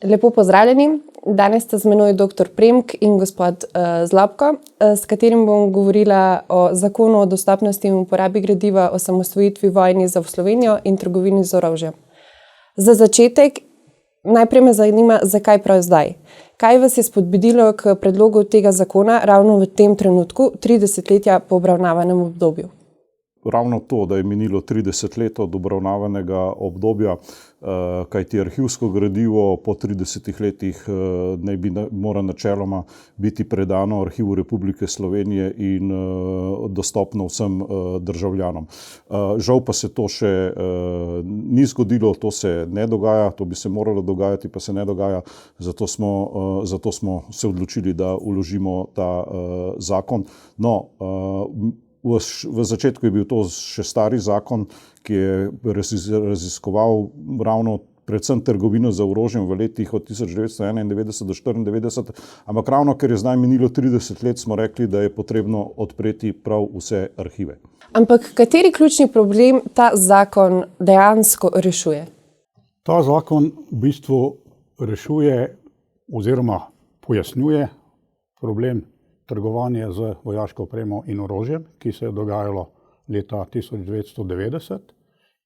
Lepo pozdravljeni. Danes sta z menoj dr. Premk in gospod Zlobko, s katerim bom govorila o zakonu o dostopnosti in uporabi gradiva o osamosvojitvi, vojni za Slovenijo in trgovini z orožjem. Za začetek najprej me zanima, zakaj prav zdaj? Kaj vas je spodbudilo k predlogu tega zakona ravno v tem trenutku, 30 po obravnavanem obdobju? Ravno to, da je minilo 30 let od obravnavanega obdobja, kajti arhivsko gradivo po 30 letih mora načeloma biti predano Arhivu Republike Slovenije in dostopno vsem državljanom. Žal pa se to še ni zgodilo, to se ne dogaja, to bi se moralo dogajati, pa se ne dogaja, zato smo se odločili, da vložimo ta zakon. No, v začetku je bil to še stari zakon, ki je raziskoval ravno predvsem trgovino z orožjem v letih od 1991 do 1994, ampak ravno ker je zdaj minilo 30 let, smo rekli, da je potrebno odpreti prav vse arhive. Ampak kateri ključni problem ta zakon dejansko rešuje? Ta zakon v bistvu rešuje oziroma pojasnjuje problem trgovanje z vojaško opremo in orožjem, ki se je dogajalo leta 1990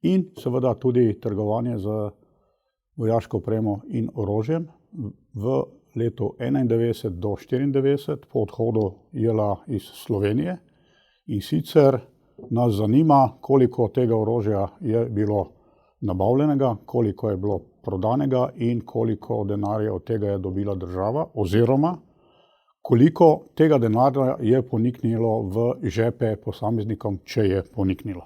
in seveda tudi trgovanje z vojaško opremo in orožjem v letu 1991 do 1994 po odhodu JLA iz Slovenije. In sicer nas zanima, koliko tega orožja je bilo nabavljenega, koliko je bilo prodanega in koliko denarja od tega je dobila država oziroma koliko tega denarja je poniknilo v žepe posameznikom, če je poniknilo.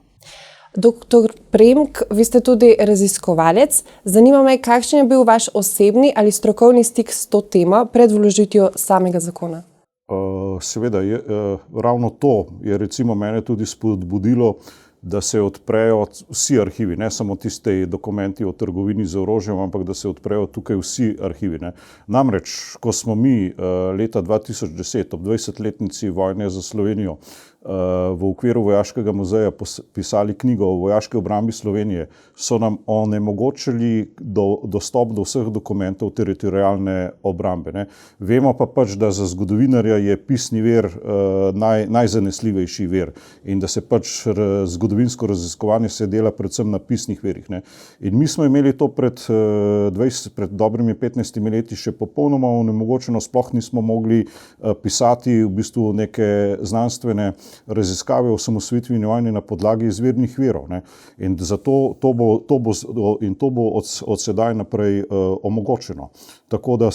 Dr. Premk, vi ste tudi raziskovalec. Zanima me, kakšen je bil vaš osebni ali strokovni stik s to temo pred vložitvijo samega zakona? Seveda, ravno to je recimo mene tudi spodbudilo, da se odprejo vsi arhivi, ne samo tisti dokumenti o trgovini z orožjem, ampak da se odprejo tukaj vsi arhivi. Namreč, ko smo mi leta 2010 ob 20-letnici vojne za Slovenijo v okviru Vojaškega muzeja pisali knjigo o vojaški obrambi Slovenije, so nam onemogočili dostop do vseh dokumentov teritorialne obrambe. Vemo pa pač, da za zgodovinarja je pisni vir najzanesljivejši vir in da se pač zgodovinsko raziskovanje se dela predvsem na pisnih virih. In mi smo imeli to pred dobrimi 15 leti še popolnoma onemogočeno, sploh nismo mogli pisati v bistvu neke znanstvene raziskave o osamosvojitvi in vojni na podlagi izvirnih virov. In zato to bo od sedaj naprej omogočeno. Tako da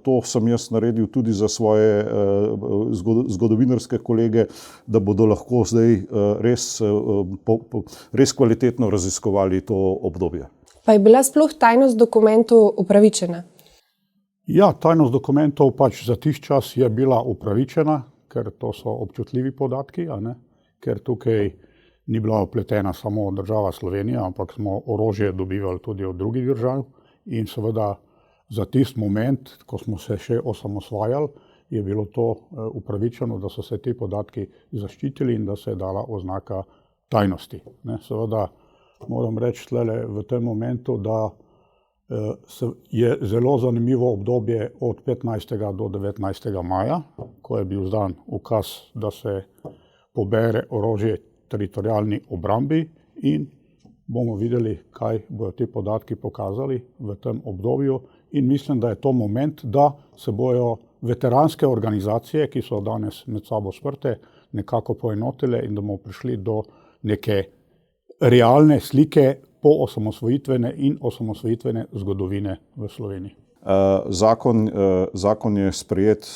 to sem jaz naredil tudi za svoje zgodovinarske kolege, da bodo lahko zdaj res kvalitetno raziskovali to obdobje. Pa je bila sploh tajnost dokumentov upravičena? Ja, tajnost dokumentov pač za tisti čas je bila upravičena, ker to so občutljivi podatki, ker tukaj ni bila vpletena samo država Slovenija, ampak smo orožje dobivali tudi od drugih držav in seveda za tisti moment, ko smo se še osamosvajali, je bilo to upravičeno, da so se ti podatki zaščitili in da se je dala oznaka tajnosti. Seveda moram reči v tem momentu, da je zelo zanimivo obdobje od 15. do 19. maja, ko je bil izdan ukaz, da se pobere orožje teritorialni obrambi in bomo videli, kaj bodo ti podatki pokazali v tem obdobju in mislim, da je to moment, da se bojo veteranske organizacije, ki so danes med sabo sprte, nekako poenotile in da bomo prišli do neke realne slike po osamosvojitvene in osamosvojitvene zgodovine v Sloveniji. Zakon je sprejet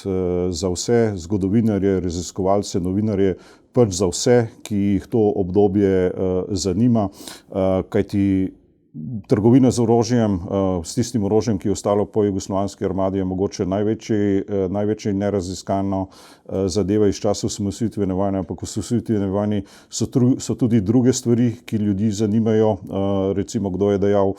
za vse zgodovinarje, raziskovalce, novinarje, pač za vse, ki jih to obdobje zanima, kajti trgovina z orožjem, s tistim orožjem, ki je ostalo po jugoslovanski armadi, je mogoče največji neraziskana zadeva iz časa osamosvojitvene vojne, ampak v osamosvojitveni vojni so tudi druge stvari, ki ljudi zanimajo, recimo kdo je dajal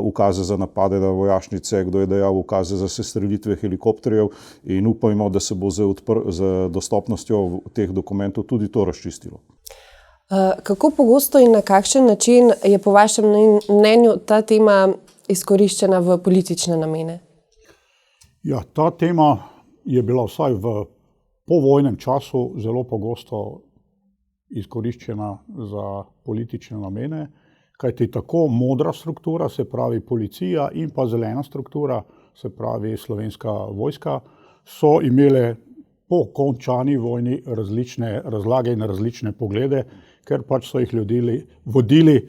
ukaze za napade na vojašnice, kdo je dajal ukaze za sestrelitve helikopterjev in upajmo, da se bo z dostopnostjo teh dokumentov tudi to razčistilo. Kako pogosto in na kakšen način je po vašem mnenju ta tema izkoriščena v politične namene? Ja, ta tema je bila vsaj v povojnem času zelo pogosto izkoriščena za politične namene, kajti tako modra struktura, se pravi policija, in pa zelena struktura, se pravi Slovenska vojska, so imele po končani vojni različne razlage in različne poglede, ker pač so jih vodili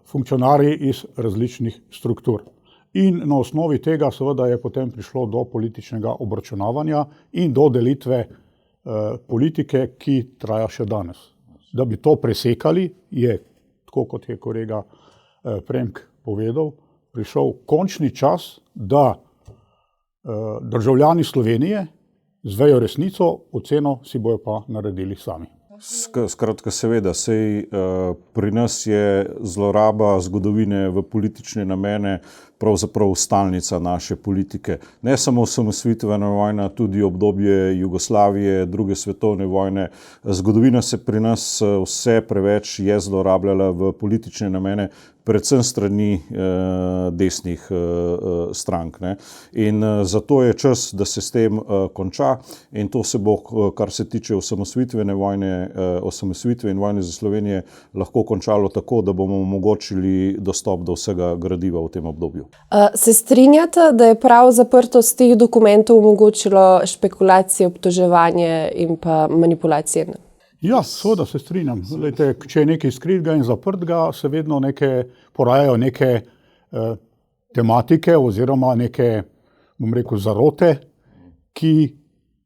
funkcionarji iz različnih struktur. In na osnovi tega seveda je potem prišlo do političnega obračunavanja in do delitve politike, ki traja še danes. Da bi to presekali, je, tako kot je kolega Premk povedal, prišel končni čas, da državljani Slovenije zvejo resnico, oceno si bojo pa naredili sami. Skratka, seveda, pri nas je zloraba zgodovine v politične namene pravzaprav stalnica naše politike. Ne samo osamosvojitvena vojna, tudi obdobje Jugoslavije, druge svetovne vojne. Zgodovina se pri nas vse preveč je zlorabljala v politične namene, predvsem strani desnih strank. Ne. In zato je čas, da se s tem konča, in to se bo, kar se tiče osamosvojitvene vojne, osamosvojitve in vojne za Slovenijo, lahko končalo tako, da bomo omogočili dostop do vsega gradiva v tem obdobju. Se strinjate, da je prav zaprtost teh dokumentov omogočilo špekulacije, obtoževanje in pa manipulacije? Ja, seveda se strinjam. Glejte, če je nekaj skritega in zaprtega, se vedno porajajo neke tematike oziroma neke, bom rekel, zarote, ki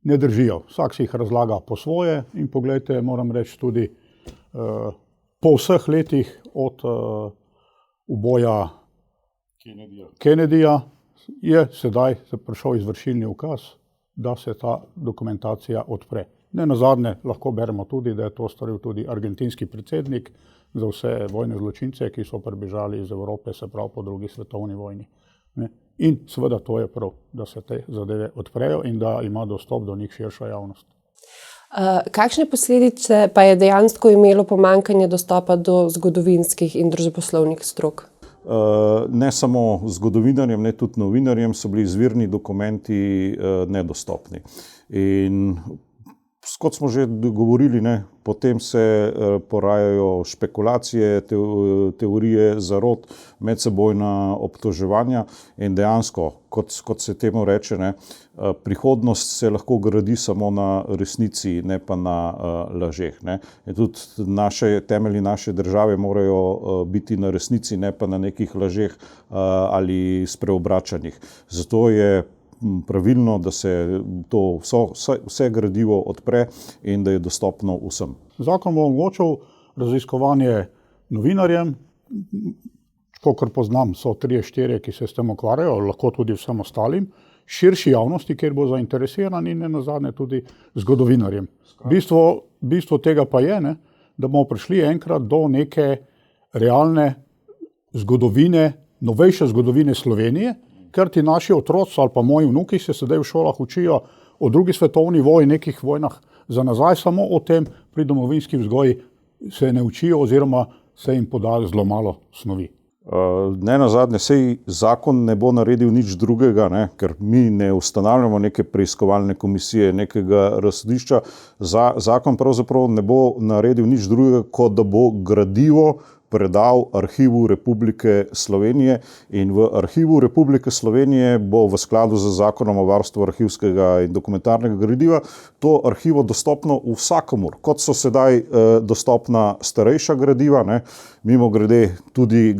ne držijo. Vsak si jih razlaga po svoje in poglejte, moram reči tudi po vseh letih od uboja Kennedyja je sedaj prišel izvršilni ukaz, da se ta dokumentacija odpre. Ne nazadnje lahko beremo tudi, da je to storil tudi argentinski predsednik za vse vojne zločince, ki so pribežali iz Evrope, se pravi po drugi svetovni vojni. In seveda to je prav, da se te zadeve odprejo in da ima dostop do njih širša javnost. Kakšne posledice pa je dejansko imelo pomanjkanje dostopa do zgodovinskih in družboslovnih strok? Ne samo zgodovinarjem, ne tudi novinarjem so bili izvirni dokumenti nedostopni. In kot smo že govorili, potem se porajajo špekulacije, teorije zarot, medsebojna obtoževanja in dejansko, kot se temu reče, prihodnost se lahko gradi samo na resnici, ne pa na lažeh. In tudi temelji naše države morajo biti na resnici, ne pa na nekih lažeh ali spreobračanjih. Zato je pravilno, da se to vse gradivo odpre in da je dostopno vsem. Zakon bo omogočal raziskovanje novinarjem, kolikor poznam, so 3-4, ki se s tem ukvarjajo, lahko tudi vsem ostalim, širši javnosti, kjer bo zainteresiran, in nenazadnje tudi zgodovinarjem. Bistvo tega pa je, da bomo prišli enkrat do neke realne zgodovine, novejše zgodovine Slovenije, ker ti naši otroci ali pa moji vnuki se sedaj v šolah učijo o drugi svetovni vojni, nekih vojnah za nazaj, samo o tem pri domovinski vzgoji se ne učijo oziroma se jim poda zelo malo snovi. Ne nazadnje, sej zakon ne bo naredil nič drugega, ker mi ne ustanavljamo neke preiskovalne komisije, nekega razsodišča. Zakon pravzaprav ne bo naredil nič drugega, kot da bo gradivo predal Arhivu Republike Slovenije, in v Arhivu Republike Slovenije bo v skladu z Zakonom o varstvu arhivskega in dokumentarnega gradiva to arhivo dostopno vsakomur, kot so sedaj dostopna starejša gradiva, mimogrede tudi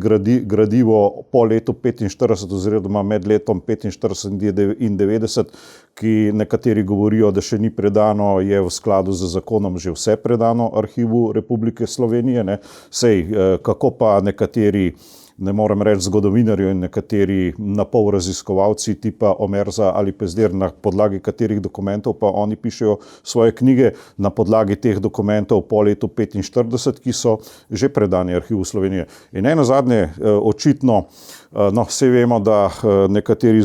gradivo po letu 45 oziroma med letom 45 in 90, ki nekateri govorijo, da še ni predano, je v skladu z zakonom že vse predano Arhivu Republike Slovenije. Sej, kako pa nekateri, ne morem reči zgodovinarji, in nekateri napol raziskovalci tipa Omerza ali Pezdir, na podlagi katerih dokumentov pa oni pišejo svoje knjige, na podlagi teh dokumentov po letu 45, ki so že predani Arhivu Slovenije. In nazadnje, očitno, vse vemo, da nekateri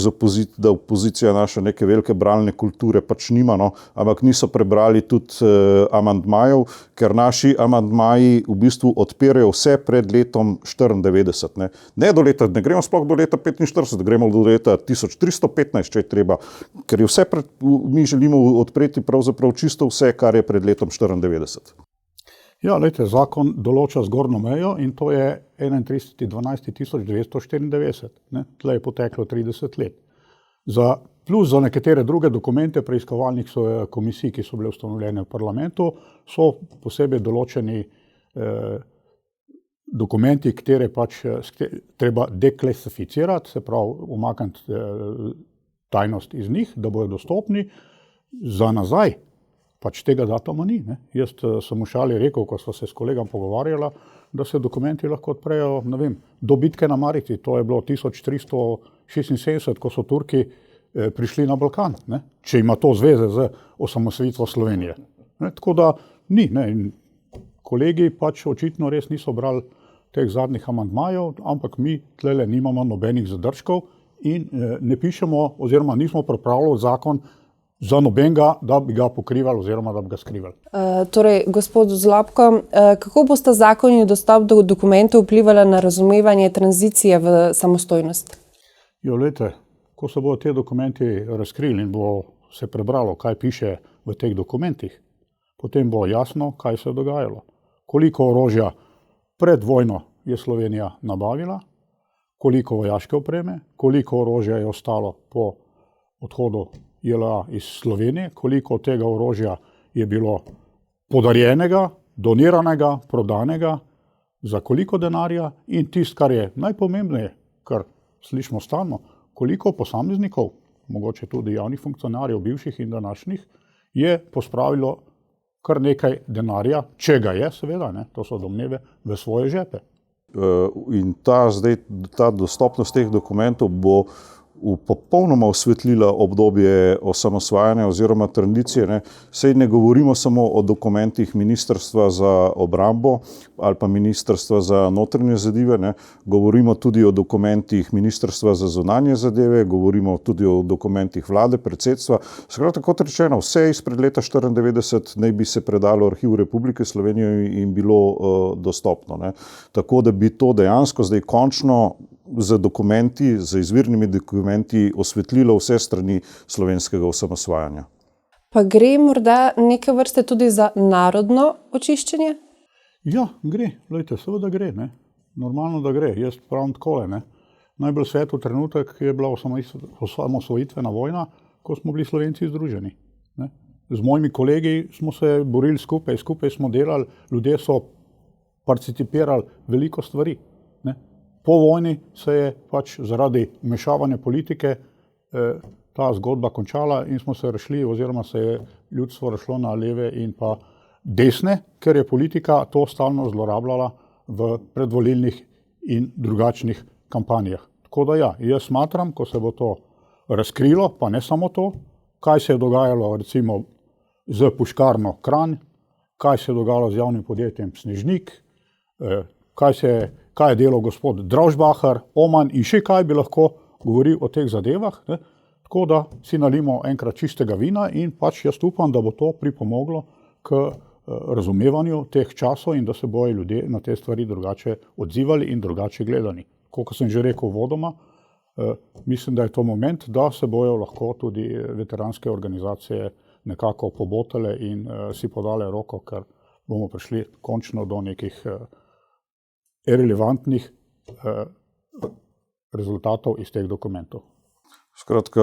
da opozicija naša neke velike bralne kulture pač nima, ampak niso prebrali tudi amandmajev, ker naši amandmaji v bistvu odpirajo vse pred letom 94. Ne do leta, ne gremo sploh do leta 45, gremo do leta 1315, če je treba, ker je vse mi želimo odpreti pravzaprav čisto vse, kar je pred letom 94. Ja, lejte, zakon določa zgornjo mejo in to je 31.12.1994. Tle je poteklo 30 let. Plus za nekatere druge dokumente preiskovalnih komisij, ki so bile ustanovljene v parlamentu, so posebej določeni dokumenti, katere pač treba deklasificirati, se pravi umakniti tajnost iz njih, da bojo dostopni za nazaj. Pač tega datuma ni. Jaz sem v šali rekel, ko sva se s kolegom pogovarjala, da se dokumenti lahko odprejo, ne vem, do bitke na Mariti, to je bilo 1376, ko so Turki prišli na Balkan, če ima to zveze z osamosvojitvo Slovenije. Tako da ni. In kolegi pač očitno res niso brali teh zadnjih amandmajev, ampak mi tlele nimamo nobenih zadržkov in ne pišemo oziroma nismo pripravljali zakon za nobenega, da bi ga pokrivali oziroma da bi ga skrivali. Torej, gospod Zlobko, kako bosta zakon in dostop do dokumentov vplivala na razumevanje tranzicije v samostojnost? Jo, lejte, ko se bodo te dokumenti razkrili in bo se prebralo, kaj piše v teh dokumentih, potem bo jasno, kaj se je dogajalo. Koliko orožja pred vojno je Slovenija nabavila, koliko vojaške opreme, koliko orožja je ostalo po odhodu JLA iz Slovenije, koliko tega orožja je bilo podarjenega, doniranega, prodanega, za koliko denarja in tisto, kar je najpomembneje, kar slišimo stalno, koliko posameznikov, mogoče tudi javnih funkcionarjev, bivših in današnjih, je pospravilo kar nekaj denarja, če ga je, seveda, to so domneve, v svoje žepe. In ta dostopnost teh dokumentov bo popolnoma osvetlila obdobje osamosvajanja oziroma tranzicije. Saj ne govorimo samo o dokumentih Ministrstva za obrambo ali pa Ministrstva za notranje zadeve, govorimo tudi o dokumentih Ministrstva za zunanje zadeve, govorimo tudi o dokumentih vlade, predsedstva. Skratka, kot rečeno, vse izpred leta 1994 naj bi se predalo Arhivu Republike Slovenije in bilo dostopno. Tako da bi to dejansko zdaj končno z dokumenti, z izvirnimi dokumenti osvetlilo vse strani slovenskega osamosvajanja. Pa gre morda neke vrste tudi za narodno očiščenje? Ja, gre. Lejte, seveda gre. Normalno, da gre. Jaz pravim takole. Najbolj svetli trenutek je bila osamosvojitvena vojna, ko smo bili Slovenci združeni. Z mojimi kolegi smo se borili skupaj smo delali, ljudje so participirali veliko stvari. Po vojni se je pač zaradi vmešavanja politike ta zgodba končala in smo se razšli oziroma se je ljudstvo razšlo na leve in pa desne, ker je politika to stalno zlorabljala v predvolilnih in drugačnih kampanjah. Tako da ja, jaz smatram, ko se bo to razkrilo, pa ne samo to, kaj se je dogajalo recimo z Puškarno Kranj, kaj se je dogajalo z javnim podjetjem Snežnik, kaj je delal gospod Dravžbacher, Oman in še kaj bi lahko govoril o teh zadevah. Tako da si nalimo enkrat čistega vina in pač jaz upam, da bo to pripomoglo k razumevanju teh časov in da se bojo ljudje na te stvari drugače odzivali in drugače gledani. Kot sem že rekel vodoma, mislim, da je to moment, da se bojo lahko tudi veteranske organizacije nekako pobotale in si podale roko, ker bomo prišli končno do nekih relevantnih rezultatov iz teh dokumentov. Skratka,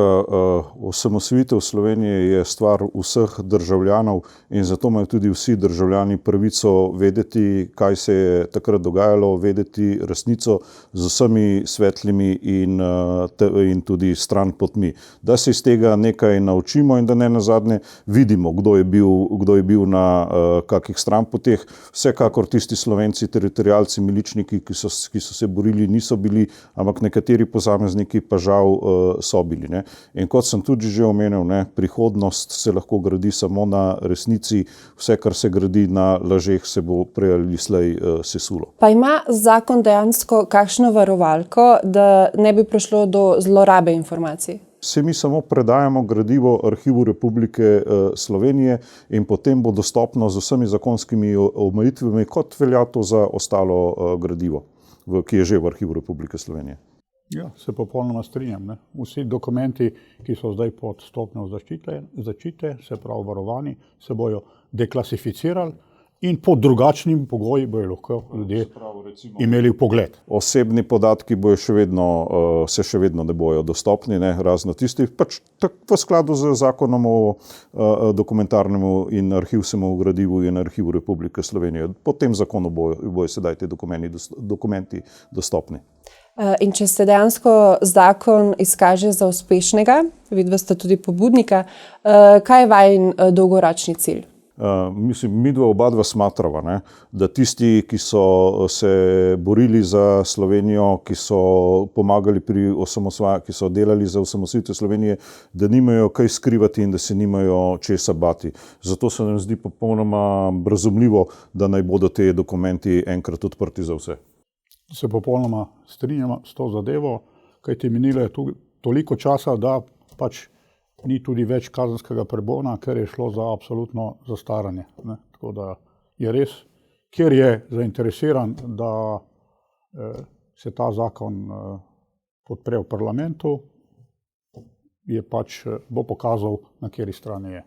osamosvojitev Slovenije je stvar vseh državljanov in zato imajo tudi vsi državljani pravico vedeti, kaj se je takrat dogajalo, vedeti resnico z vsemi svetlimi in tudi stran potmi. Da se iz tega nekaj naučimo in da ne nazadnje vidimo, kdo je bil na kakih stranpoteh. Vsekakor tisti Slovenci, teritorialci, miličniki, ki so se borili, niso bili, ampak nekateri posamezniki pa žal so bili. In kot sem tudi že omenil, prihodnost se lahko gradi samo na resnici, vse, kar se gradi na lažeh, se bo prej ali slej sesulo. Pa ima zakon dejansko kakšno varovalko, da ne bi prišlo do zlorabe informacij? Se mi samo predajamo gradivo Arhivu Republike Slovenije in potem bo dostopno z vsemi zakonskimi omejitvami, kot velja to za ostalo gradivo. ki je že v Arhivu Republike Slovenije. Ja, se popolnoma strinjam. Ne? Vsi dokumenti, ki so zdaj pod stopnjo zaščite, se pravi varovani, se bojo deklasificirali in pod drugačnimi pogoji bojo lahko ljudje imeli vpogled. Osebni podatki bojo se še vedno ne bojo dostopni, ne, razno tisti, pač v skladu z zakonom o dokumentarnem in arhivskem gradivu in Arhivu Republike Slovenije. Po tem zakonu bojo sedaj ti dokumenti dostopni. In če se dejansko zakon izkaže za uspešnega, vidva sta tudi pobudnika, kaj je vajin dolgoročni cilj? Midva oba smatrava, ne, da tisti, ki so se borili za Slovenijo, ki so pomagali pri ki so delali za osamosvojitev Slovenije, da nimajo kaj skrivati in da se nimajo česa bati. Zato se nam zdi popolnoma razumljivo, da naj bodo te dokumenti enkrat odprti za vse. Se popolnoma strinjam s to zadevo, kajti minilo je toliko časa, da pač ni tudi več kazenskega pregona, ker je šlo za absolutno zastaranje. Ne? Tako da je res, ker je zainteresiran, da se ta zakon podpre v parlamentu, bo pokazal, na kateri strani je.